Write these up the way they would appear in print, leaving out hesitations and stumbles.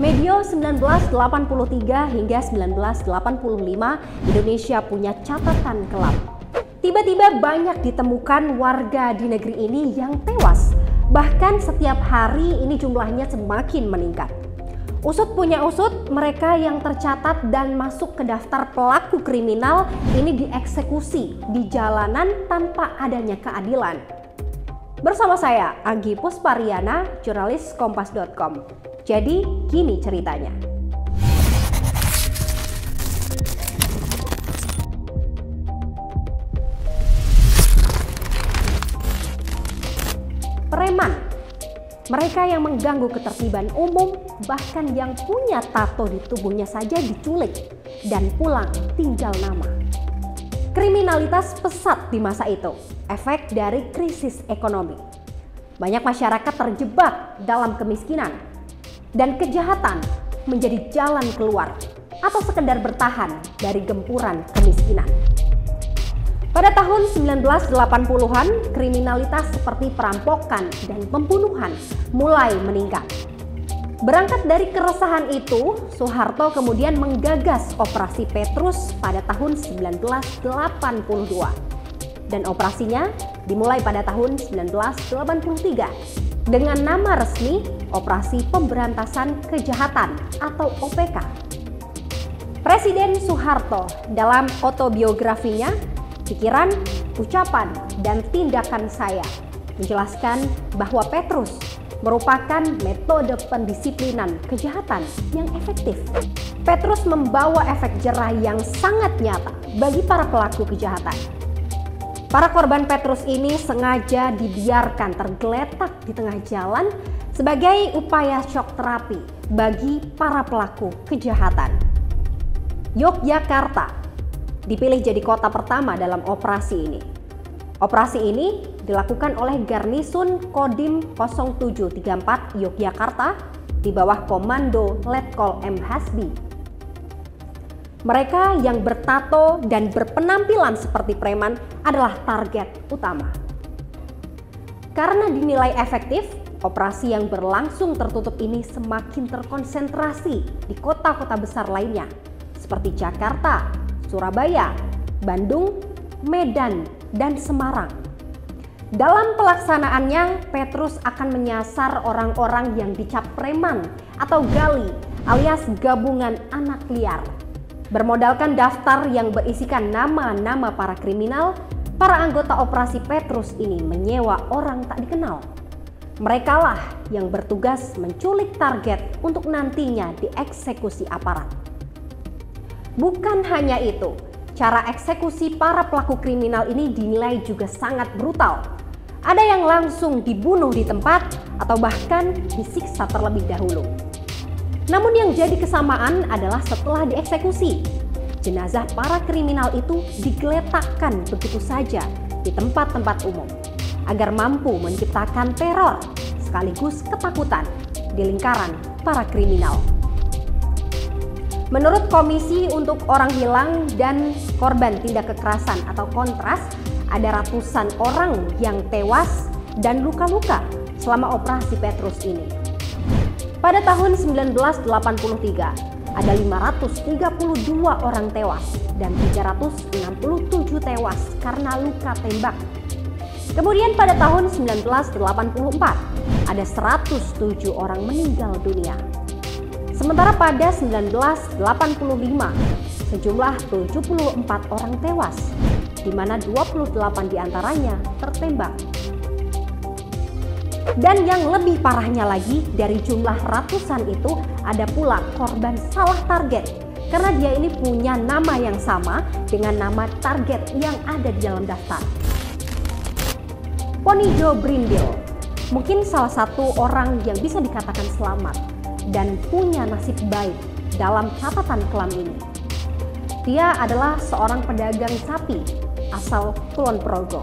Medio 1983 hingga 1985, Indonesia punya catatan kelam. Tiba-tiba banyak ditemukan warga di negeri ini yang tewas. Bahkan setiap hari ini jumlahnya semakin meningkat. Usut punya usut, mereka yang tercatat dan masuk ke daftar pelaku kriminal ini dieksekusi di jalanan tanpa adanya keadilan. Bersama saya, Anggi Puspariana, jurnalis Kompas.com. Jadi, gini ceritanya. Preman, mereka yang mengganggu ketertiban umum, bahkan yang punya tato di tubuhnya saja diculik dan pulang tinggal nama. Kriminalitas pesat di masa itu, efek dari krisis ekonomi. Banyak masyarakat terjebak dalam kemiskinan dan kejahatan menjadi jalan keluar atau sekedar bertahan dari gempuran kemiskinan. Pada tahun 1980-an, kriminalitas seperti perampokan dan pembunuhan mulai meningkat. Berangkat dari keresahan itu, Soeharto kemudian menggagas Operasi Petrus pada tahun 1982. Dan operasinya dimulai pada tahun 1983 dengan nama resmi Operasi Pemberantasan Kejahatan atau OPK. Presiden Soeharto dalam autobiografinya, Pikiran, Ucapan, dan Tindakan Saya menjelaskan bahwa Petrus merupakan metode pendisiplinan kejahatan yang efektif. Petrus membawa efek jerah yang sangat nyata bagi para pelaku kejahatan. Para korban Petrus ini sengaja dibiarkan tergeletak di tengah jalan sebagai upaya shock terapi bagi para pelaku kejahatan. Yogyakarta dipilih jadi kota pertama dalam operasi ini. Operasi ini dilakukan oleh Garnisun Kodim 0734 Yogyakarta di bawah komando Letkol M. Hasbi. Mereka yang bertato dan berpenampilan seperti preman adalah target utama. Karena dinilai efektif, operasi yang berlangsung tertutup ini semakin terkonsentrasi di kota-kota besar lainnya seperti Jakarta, Surabaya, Bandung, Medan, dan Semarang. Dalam pelaksanaannya, Petrus akan menyasar orang-orang yang dicap preman atau gali alias gabungan anak liar. Bermodalkan daftar yang berisikan nama-nama para kriminal, para anggota operasi Petrus ini menyewa orang tak dikenal. Merekalah yang bertugas menculik target untuk nantinya dieksekusi aparat. Bukan hanya itu, cara eksekusi para pelaku kriminal ini dinilai juga sangat brutal. Ada yang langsung dibunuh di tempat atau bahkan disiksa terlebih dahulu. Namun yang jadi kesamaan adalah setelah dieksekusi, jenazah para kriminal itu digeletakkan begitu saja di tempat-tempat umum agar mampu menciptakan teror sekaligus ketakutan di lingkaran para kriminal. Menurut Komisi untuk Orang Hilang dan Korban Tindak Kekerasan atau Kontras, ada ratusan orang yang tewas dan luka-luka selama operasi Petrus ini. Pada tahun 1983, ada 532 orang tewas dan 367 tewas karena luka tembak. Kemudian pada tahun 1984, ada 107 orang meninggal dunia. Sementara pada 1985, sejumlah 74 orang tewas, di mana 28 diantaranya tertembak. Dan yang lebih parahnya lagi, dari jumlah ratusan itu ada pula korban salah target karena dia ini punya nama yang sama dengan nama target yang ada di dalam daftar. Ponijo Brindil mungkin salah satu orang yang bisa dikatakan selamat dan punya nasib baik dalam catatan kelam ini. Dia adalah seorang pedagang sapi asal Kulon Progo.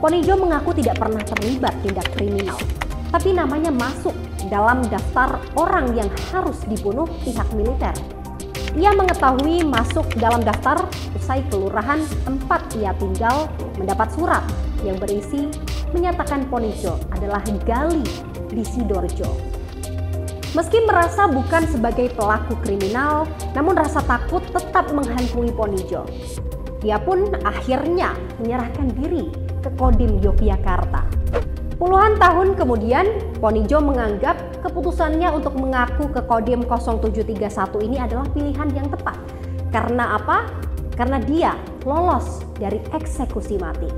Ponijo mengaku tidak pernah terlibat tindak kriminal, tapi namanya masuk dalam daftar orang yang harus dibunuh pihak militer. Ia mengetahui masuk dalam daftar usai kelurahan tempat ia tinggal mendapat surat yang berisi menyatakan Ponijo adalah gali di Sidoarjo. Meski merasa bukan sebagai pelaku kriminal, namun rasa takut tetap menghantui Ponijo. Dia pun akhirnya menyerahkan diri ke Kodim Yogyakarta. Puluhan tahun kemudian, Ponijo menganggap keputusannya untuk mengaku ke Kodim 0731 ini adalah pilihan yang tepat. Karena apa? Karena dia lolos dari eksekusi mati.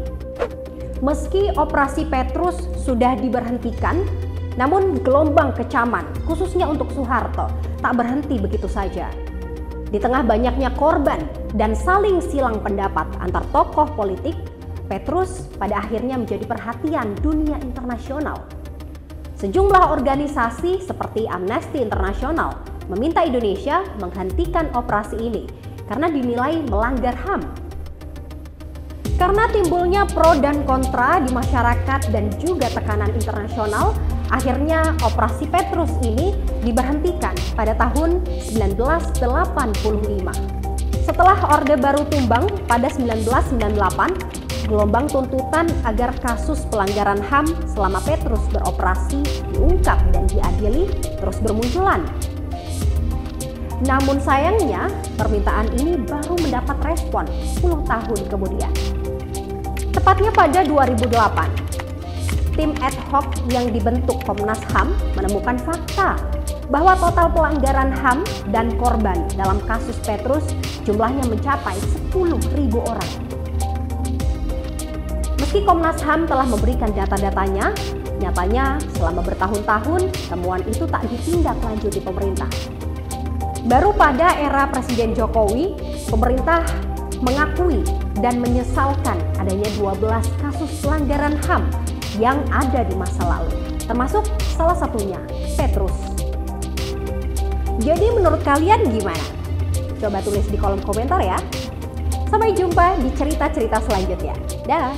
Meski operasi Petrus sudah diberhentikan, namun gelombang kecaman, khususnya untuk Soeharto, tak berhenti begitu saja. Di tengah banyaknya korban dan saling silang pendapat antar tokoh politik, Petrus pada akhirnya menjadi perhatian dunia internasional. Sejumlah organisasi seperti Amnesty International meminta Indonesia menghentikan operasi ini karena dinilai melanggar HAM. Karena timbulnya pro dan kontra di masyarakat dan juga tekanan internasional, akhirnya operasi Petrus ini diberhentikan pada tahun 1985. Setelah Orde Baru tumbang pada 1998, gelombang tuntutan agar kasus pelanggaran HAM selama Petrus beroperasi diungkap dan diadili terus bermunculan. Namun sayangnya, permintaan ini baru mendapat respon 10 tahun kemudian. Tepatnya pada 2008, tim ad hoc yang dibentuk Komnas HAM menemukan fakta bahwa total pelanggaran HAM dan korban dalam kasus Petrus jumlahnya mencapai 10.000 orang. Meski Komnas HAM telah memberikan data-datanya, nyatanya selama bertahun-tahun temuan itu tak ditindaklanjuti pemerintah. Baru pada era Presiden Jokowi, pemerintah mengakui dan menyesalkan adanya 12 kasus pelanggaran HAM yang ada di masa lalu, termasuk salah satunya Petrus. Jadi menurut kalian gimana? Coba tulis di kolom komentar ya. Sampai jumpa di cerita-cerita selanjutnya. Dah.